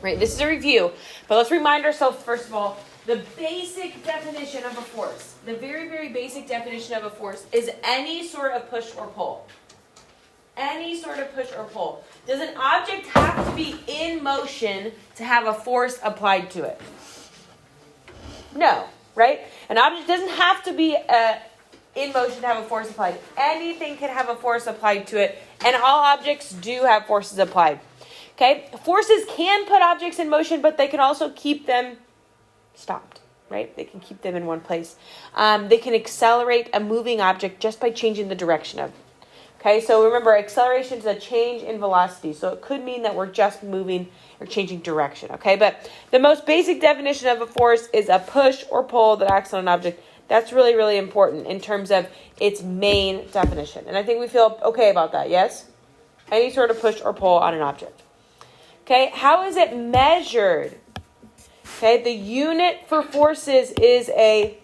Right, this is a review, but let's remind ourselves, first of all, the basic definition of a force, the very, very basic definition of a force is any sort of push or pull. Any sort of push or pull. Does an object have to be in motion to have a force applied to it? No, right? An object doesn't have to be in motion to have a force applied. Anything can have a force applied to it, and all objects do have forces applied. Okay, forces can put objects in motion, but they can also keep them stopped, right? They can keep them in one place. They can accelerate a moving object just by changing the direction of. Okay, so remember, acceleration is a change in velocity, so it could mean that we're just moving or changing direction. Okay, but the most basic definition of a force is a push or pull that acts on an object. That's really, really important in terms of its main definition, and I think we feel okay about that. Yes, any sort of push or pull on an object. Okay, how is it measured? Okay, the unit for forces is a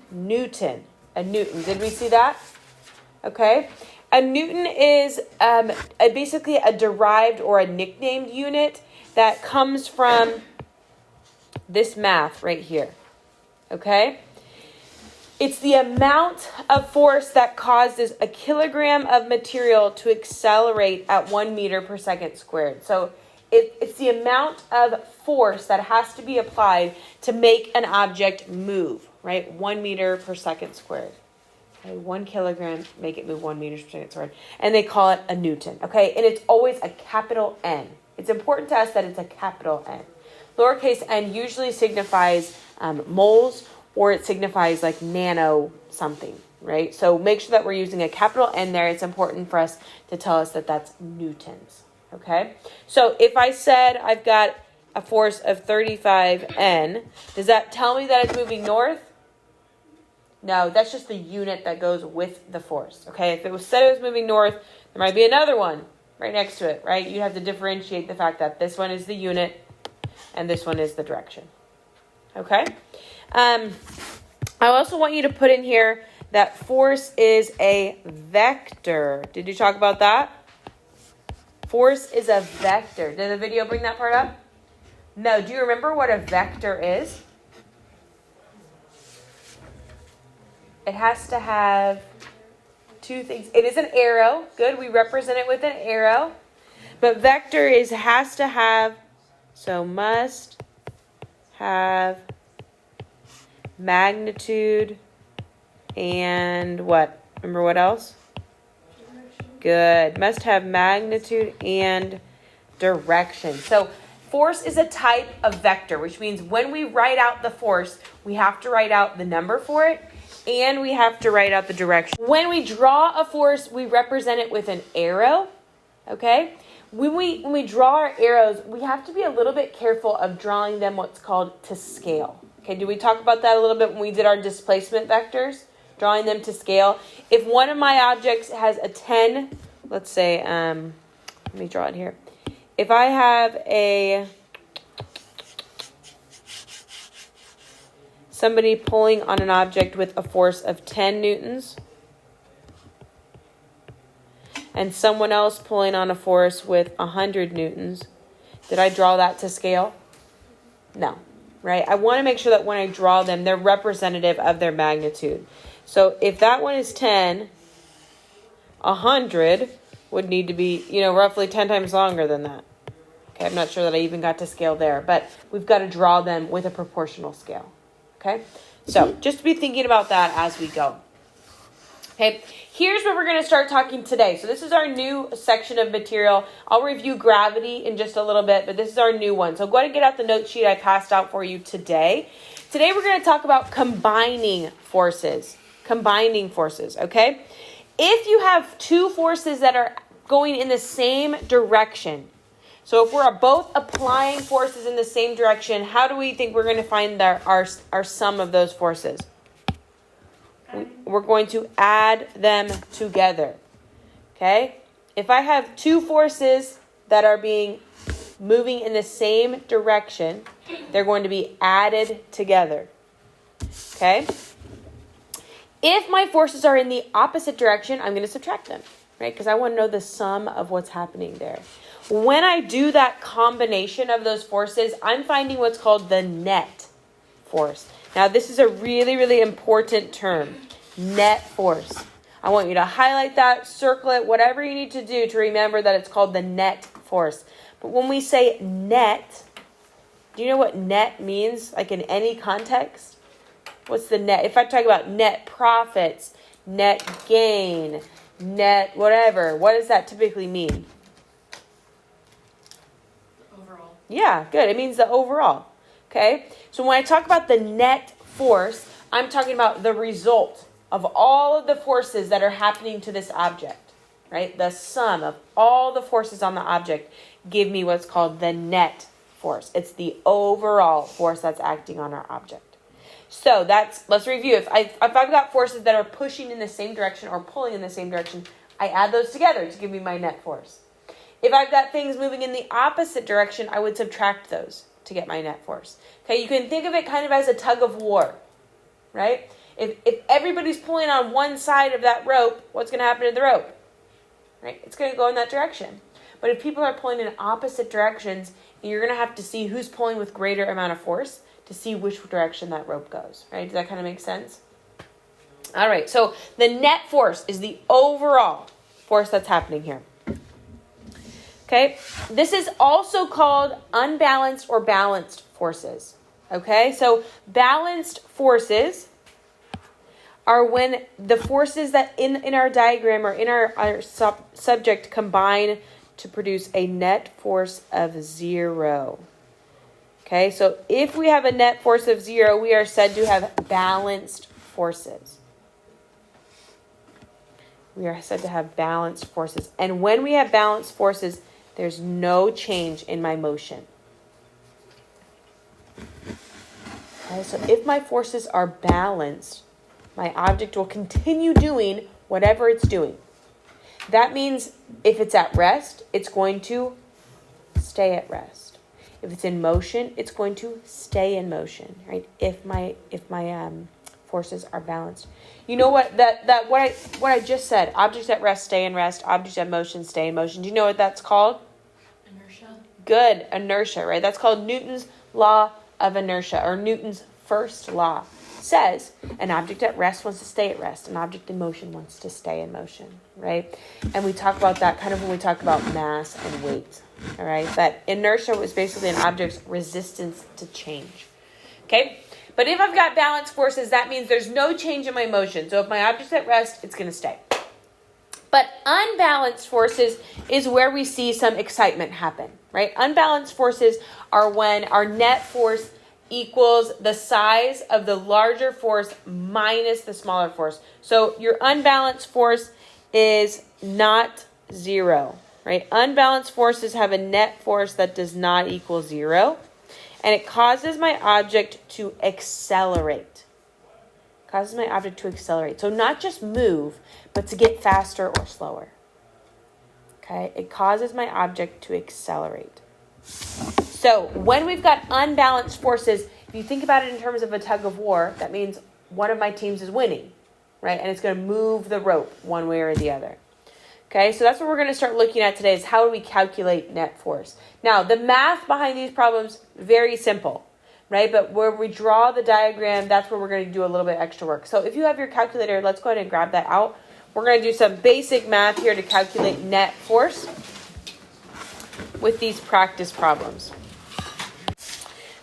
Newton. A Newton. Did we see that? Okay. A Newton is basically a derived or a nicknamed unit that comes from this math right here. Okay. It's the amount of force that causes a kilogram of material to accelerate at 1 meter per second squared. So it's the amount of force that has to be applied to make an object move, right? 1 meter per second squared. Okay, 1 kilogram, make it move 1 meter per second squared. And they call it a Newton, okay? And it's always a capital N. It's important to us that it's a capital N. Lowercase n usually signifies moles, or it signifies like nano something, right? So make sure that we're using a capital N there. It's important for us to tell us that that's newtons. Okay, so if I said I've got a force of 35N, does that tell me that it's moving north? No, that's just the unit that goes with the force. Okay, if it was said it was moving north, there might be another one right next to it, right? You have to differentiate the fact that this one is the unit and this one is the direction. Okay, I also want you to put in here that force is a vector. Did you talk about that? Force is a vector. Did the video bring that part up? No. Do you remember what a vector is? It has to have two things. It is an arrow. Good. We represent it with an arrow. But vector has to have, so must have magnitude and what? Remember what else? Good. Must have magnitude and direction. So force is a type of vector, which means when we write out the force, we have to write out the number for it, and we have to write out the direction. When we draw a force, we represent it with an arrow, okay? When we draw our arrows, we have to be a little bit careful of drawing them what's called to scale. Okay, did we talk about that a little bit when we did our displacement vectors? Drawing them to scale. If one of my objects has a 10, let's say, let me draw it here. If I have somebody pulling on an object with a force of 10 newtons, and someone else pulling on a force with 100 newtons, did I draw that to scale? No, right? I want to make sure that when I draw them, they're representative of their magnitude. So if that one is 10, 100 would need to be, roughly 10 times longer than that. Okay, I'm not sure that I even got to scale there, but we've got to draw them with a proportional scale. Okay, so just be thinking about that as we go. Okay, here's where we're going to start talking today. So this is our new section of material. I'll review gravity in just a little bit, but this is our new one. So go ahead and get out the note sheet I passed out for you today. Today we're going to talk about combining forces. Combining forces, okay? If you have two forces that are going in the same direction, so if we're both applying forces in the same direction, how do we think we're going to find our sum of those forces? We're going to add them together, okay? If I have two forces that are moving in the same direction, they're going to be added together, okay? If my forces are in the opposite direction, I'm going to subtract them, right? Because I want to know the sum of what's happening there. when I do that combination of those forces, I'm finding what's called the net force. Now, this is a really, really important term, net force. I want you to highlight that, circle it, whatever you need to do to remember that it's called the net force. But when we say net, do you know what net means, like in any context? What's the net? If I talk about net profits, net gain, net whatever, what does that typically mean? Overall. Yeah, good. It means the overall. Okay? So when I talk about the net force, I'm talking about the result of all of the forces that are happening to this object, right? The sum of all the forces on the object give me what's called the net force. It's the overall force that's acting on our object. So let's review. If I've got forces that are pushing in the same direction or pulling in the same direction, I add those together to give me my net force. If I've got things moving in the opposite direction, I would subtract those to get my net force. Okay, you can think of it kind of as a tug of war, right? If everybody's pulling on one side of that rope, what's going to happen to the rope? Right? It's going to go in that direction. But if people are pulling in opposite directions, you're going to have to see who's pulling with greater amount of force to see which direction that rope goes, right? Does that kind of make sense? All right, so the net force is the overall force that's happening here. Okay, this is also called unbalanced or balanced forces. Okay, so balanced forces are when the forces that in our diagram or in our subject combine to produce a net force of 0. Okay, so if we have a net force of 0, we are said to have balanced forces. We are said to have balanced forces. And when we have balanced forces, there's no change in my motion. Okay, so if my forces are balanced, my object will continue doing whatever it's doing. That means if it's at rest, it's going to stay at rest. If it's in motion, it's going to stay in motion, right? If my forces are balanced. You know what what I just said, objects at rest stay in rest, objects at motion stay in motion. Do you know what that's called? Inertia. Good, inertia, right? That's called Newton's law of inertia, or Newton's first law. Says an object at rest wants to stay at rest, an object in motion wants to stay in motion, right? And we talk about that kind of when we talk about mass and weight, all right? But inertia was basically an object's resistance to change, okay? But if I've got balanced forces, that means there's no change in my motion. So if my object's at rest, it's going to stay. But unbalanced forces is where we see some excitement happen, right? Unbalanced forces are when our net force equals the size of the larger force minus the smaller force. So your unbalanced force is not 0, right? Unbalanced forces have a net force that does not equal 0, and it causes my object to accelerate. So not just move, but to get faster or slower. Okay? It causes my object to accelerate. So when we've got unbalanced forces, if you think about it in terms of a tug of war, that means one of my teams is winning, right? And it's going to move the rope one way or the other. Okay, so that's what we're going to start looking at today, is how do we calculate net force. Now, the math behind these problems, very simple, right? But where we draw the diagram, that's where we're going to do a little bit extra work. So if you have your calculator, let's go ahead and grab that out. We're going to do some basic math here to calculate net force with these practice problems.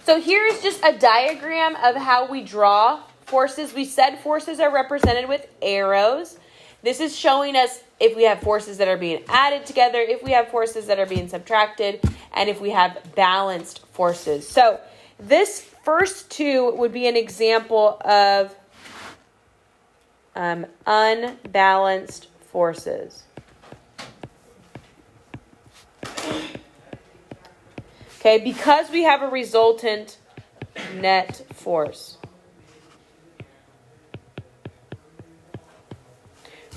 So here's just a diagram of how we draw forces. We said forces are represented with arrows. This is showing us if we have forces that are being added together, if we have forces that are being subtracted, and if we have balanced forces. So this first two would be an example of unbalanced forces. Okay, because we have a resultant net force.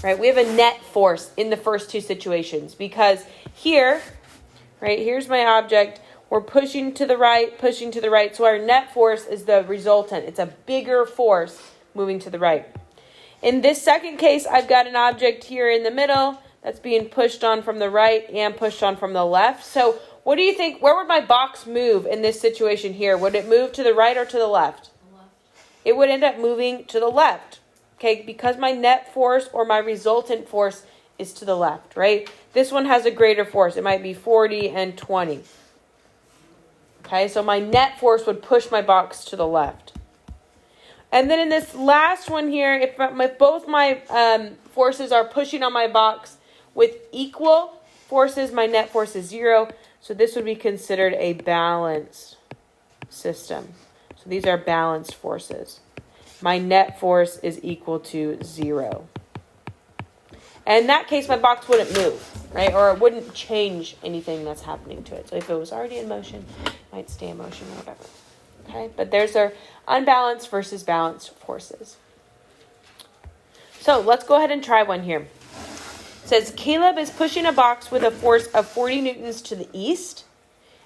Right, we have a net force in the first two situations because here, right, here's my object. We're pushing to the right. So our net force is the resultant. It's a bigger force moving to the right. In this second case, I've got an object here in the middle that's being pushed on from the right and pushed on from the left. So what do you think? Where would my box move in this situation here? Would it move to the right or to the left? The left. It would end up moving to the left. Okay, because my net force or my resultant force is to the left, right? This one has a greater force. It might be 40 and 20. Okay, so my net force would push my box to the left. And then in this last one here, if both my forces are pushing on my box with equal forces, my net force is 0. So this would be considered a balanced system. So these are balanced forces. My net force is equal to 0. And in that case, my box wouldn't move, right? Or it wouldn't change anything that's happening to it. So if it was already in motion, it might stay in motion or whatever. Okay, but there's our unbalanced versus balanced forces. So let's go ahead and try one here. It says Caleb is pushing a box with a force of 40 newtons to the east,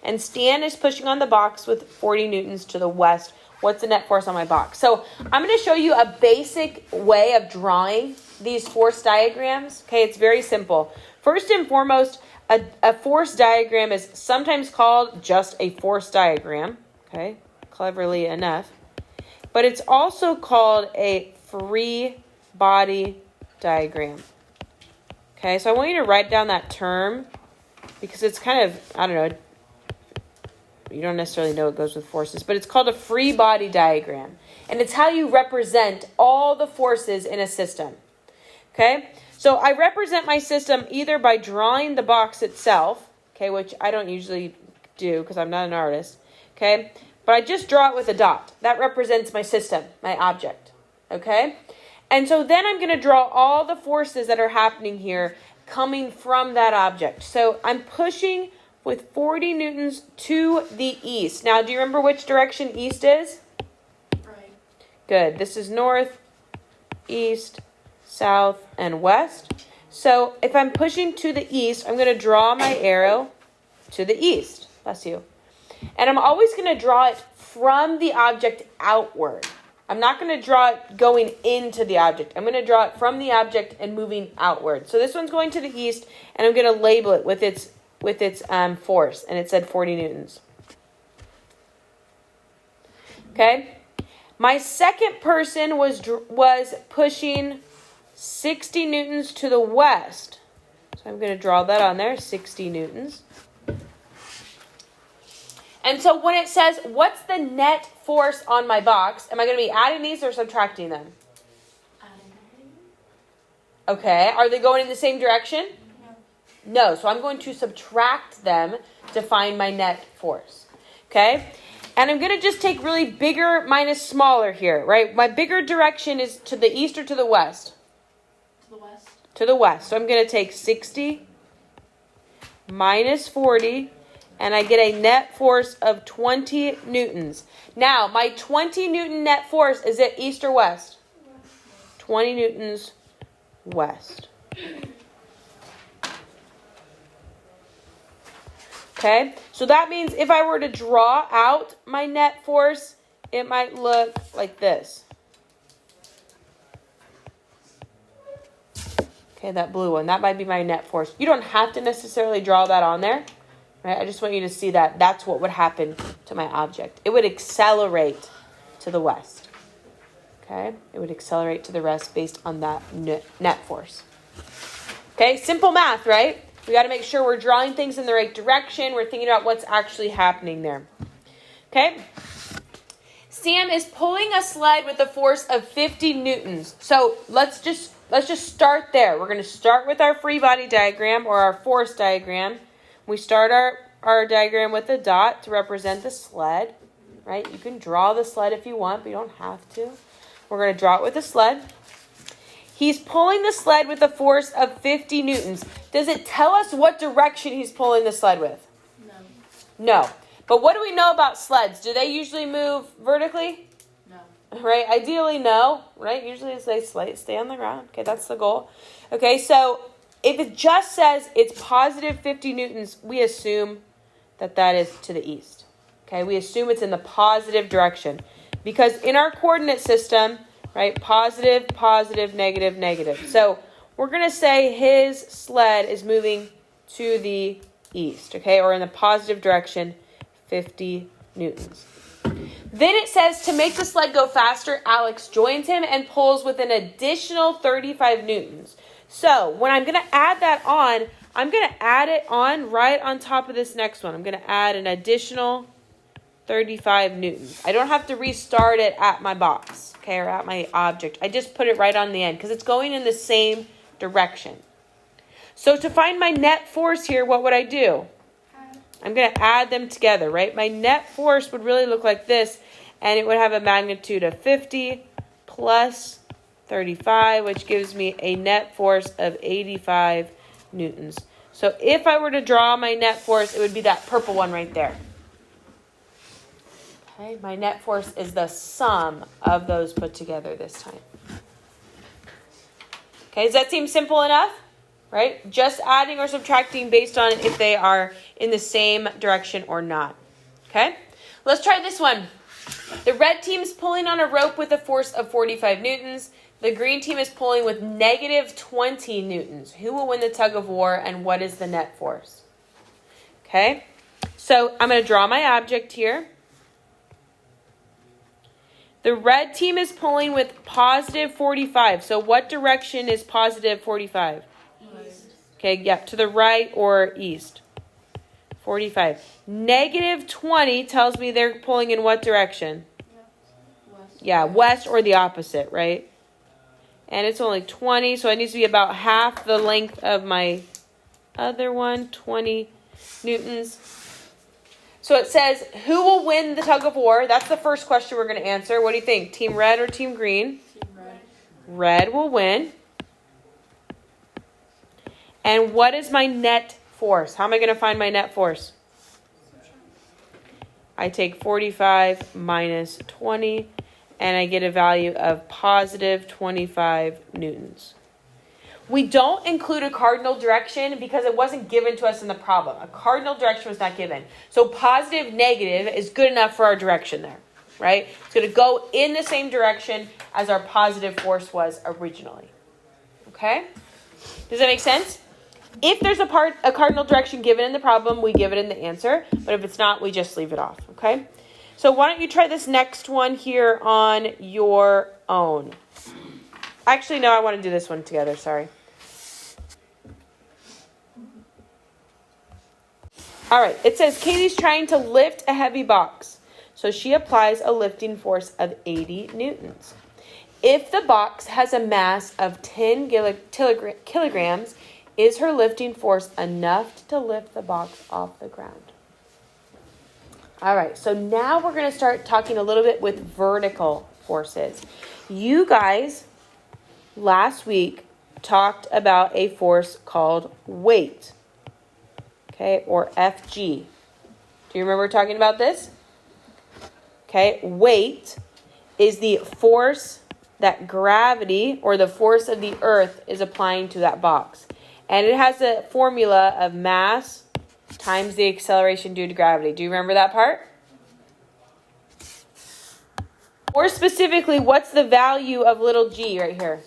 and Stan is pushing on the box with 40 newtons to the west. What's the net force on my box? So I'm going to show you a basic way of drawing these force diagrams. Okay, it's very simple. First and foremost, a force diagram is sometimes called just a force diagram. Okay, cleverly enough. But it's also called a free body diagram. Okay, so I want you to write down that term because it's kind of, I don't know, you don't necessarily know it goes with forces, but it's called a free body diagram. And it's how you represent all the forces in a system. Okay, so I represent my system either by drawing the box itself, okay, which I don't usually do because I'm not an artist, okay, but I just draw it with a dot. That represents my system, my object, okay? And so then I'm going to draw all the forces that are happening here coming from that object. So I'm pushing with 40 newtons to the east. Now, do you remember which direction east is? Right. Good. This is north, east, south, and west. So if I'm pushing to the east, I'm going to draw my arrow to the east. Bless you. And I'm always going to draw it from the object outward. I'm not going to draw it going into the object. I'm going to draw it from the object and moving outward. So this one's going to the east, and I'm going to label it with its force, and it said 40 newtons. Okay? My second person was pushing 60 newtons to the west. So I'm going to draw that on there, 60 newtons. And so when it says, what's the net force on my box, am I going to be adding these or subtracting them? Adding. Okay. Are they going in the same direction? No. So I'm going to subtract them to find my net force. Okay. And I'm going to just take really bigger minus smaller here, right? My bigger direction is to the east or to the west? To the west. To the west. So I'm going to take 60 minus 40, and I get a net force of 20 newtons. Now, my 20 newton net force, is it east or west? 20 newtons west. Okay, so that means if I were to draw out my net force, it might look like this. Okay, that blue one, that might be my net force. You don't have to necessarily draw that on there. Right? I just want you to see that that's what would happen to my object. It would accelerate to the west. Okay? It would accelerate to the west based on that net force. Okay? Simple math, right? We got to make sure we're drawing things in the right direction. We're thinking about what's actually happening there. Okay? Sam is pulling a sled with a force of 50 newtons. So let's just start there. We're going to start with our free body diagram or our force diagram. We start our diagram with a dot to represent the sled, right? You can draw the sled if you want, but you don't have to. We're going to draw it with a sled. He's pulling the sled with a force of 50 newtons. Does it tell us what direction he's pulling the sled with? No. But what do we know about sleds? Do they usually move vertically? No. Right? Ideally, no. Right? Usually they stay on the ground. Okay, that's the goal. Okay, so if it just says it's positive 50 newtons, we assume that is to the east. Okay, we assume it's in the positive direction. Because in our coordinate system, right, positive, positive, negative, negative. So we're going to say his sled is moving to the east, okay, or in the positive direction, 50 newtons. Then it says to make the sled go faster, Alex joins him and pulls with an additional 35 newtons. So when I'm going to add that on, I'm going to add it on right on top of this next one. I'm going to add an additional 35 newtons. I don't have to restart it at my box, okay, or at my object. I just put it right on the end because it's going in the same direction. So to find my net force here, what would I do? I'm going to add them together, right? My net force would really look like this, and it would have a magnitude of 50 plus 35, which gives me a net force of 85 newtons. So if I were to draw my net force, it would be that purple one right there. Okay, my net force is the sum of those put together this time. Okay, does that seem simple enough? Right? Just adding or subtracting based on if they are in the same direction or not. Okay? Let's try this one. The red team is pulling on a rope with a force of 45 newtons. The green team is pulling with negative 20 newtons. Who will win the tug of war and what is the net force? Okay? So I'm going to draw my object here. The red team is pulling with positive 45. So what direction is positive 45? Okay, yep, to the right or east. 45. Negative 20 tells me they're pulling in what direction? West. Yeah, west or the opposite, right? And it's only 20, so it needs to be about half the length of my other one, 20 newtons. So it says, who will win the tug of war? That's the first question we're going to answer. What do you think? Team red or team green? Team red. Red will win. And what is my net force? How am I going to find my net force? I take 45 minus 20, and I get a value of positive 25 newtons. We don't include a cardinal direction because it wasn't given to us in the problem. A cardinal direction was not given. So positive, negative is good enough for our direction there, right? It's going to go in the same direction as our positive force was originally. Okay? Does that make sense? If there's a cardinal direction given in the problem, we give it in the answer. But if it's not, we just leave it off. Okay? So why don't you try this next one here on your own? Actually, no, I want to do this one together. Sorry. All right. It says Katie's trying to lift a heavy box. So she applies a lifting force of 80 newtons. If the box has a mass of 10 kilograms, is her lifting force enough to lift the box off the ground? All right, so now we're going to start talking a little bit with vertical forces. You guys last week talked about a force called weight, okay, or FG. Do you remember talking about this? Okay, weight is the force that gravity or the force of the earth is applying to that box. And it has a formula of mass times the acceleration due to gravity. Do you remember that part? Or specifically, what's the value of little g right here?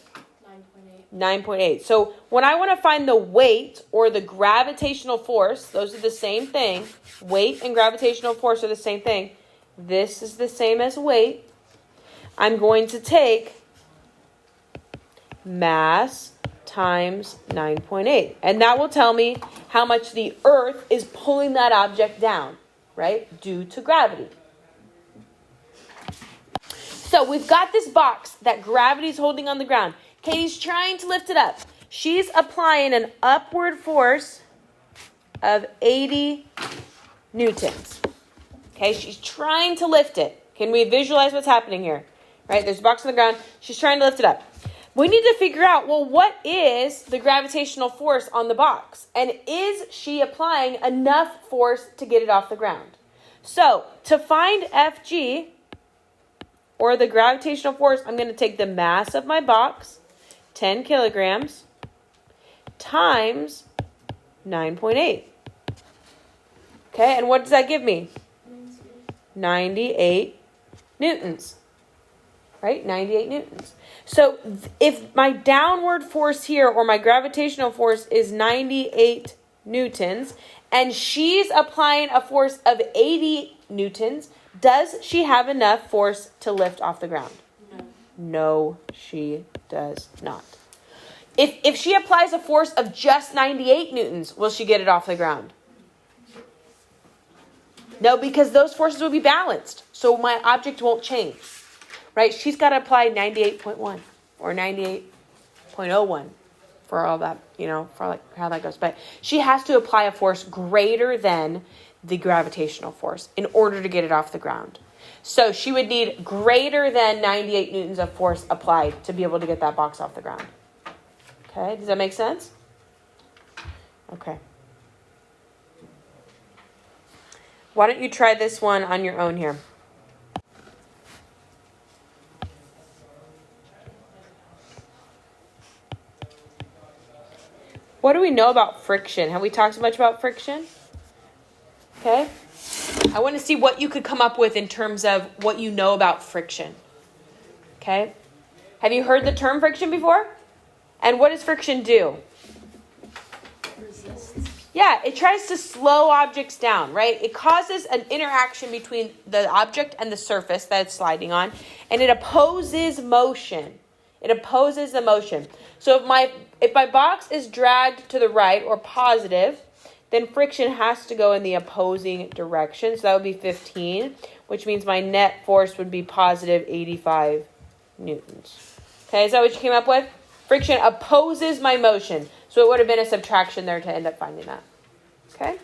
9.8. 9.8. So when I want to find the weight or the gravitational force, those are the same thing. Weight and gravitational force are the same thing. This is the same as weight. I'm going to take mass times 9.8. And that will tell me how much the earth is pulling that object down, right? Due to gravity. So we've got this box that gravity is holding on the ground. Katie's trying to lift it up. She's applying an upward force of 80 newtons. Okay, she's trying to lift it. Can we visualize what's happening here? Right, there's a box on the ground. She's trying to lift it up. We need to figure out, well, what is the gravitational force on the box? And is she applying enough force to get it off the ground? So, to find Fg, or the gravitational force, I'm going to take the mass of my box, 10 kilograms, times 9.8. Okay, and what does that give me? 98 newtons. right? 98 newtons. So if my downward force here or my gravitational force is 98 newtons and she's applying a force of 80 newtons, does she have enough force to lift off the ground? No. No, she does not. If she applies a force of just 98 newtons, will she get it off the ground? No, because those forces will be balanced. So my object won't change. Right? She's got to apply 98.1 or 98.01 for all that, for like how that goes. But she has to apply a force greater than the gravitational force in order to get it off the ground. So she would need greater than 98 newtons of force applied to be able to get that box off the ground. Okay, does that make sense? Okay. Why don't you try this one on your own here? What do we know about friction? Have we talked much about friction? Okay. I want to see what you could come up with in terms of what you know about friction. Okay. Have you heard the term friction before? And what does friction do? Resists. Yeah, it tries to slow objects down, right? It causes an interaction between the object and the surface that it's sliding on, and it opposes motion. It opposes the motion. So if my box is dragged to the right or positive, then friction has to go in the opposing direction. So that would be 15, which means my net force would be positive 85 newtons. Okay, is that what you came up with? Friction opposes my motion. So it would have been a subtraction there to end up finding that. Okay?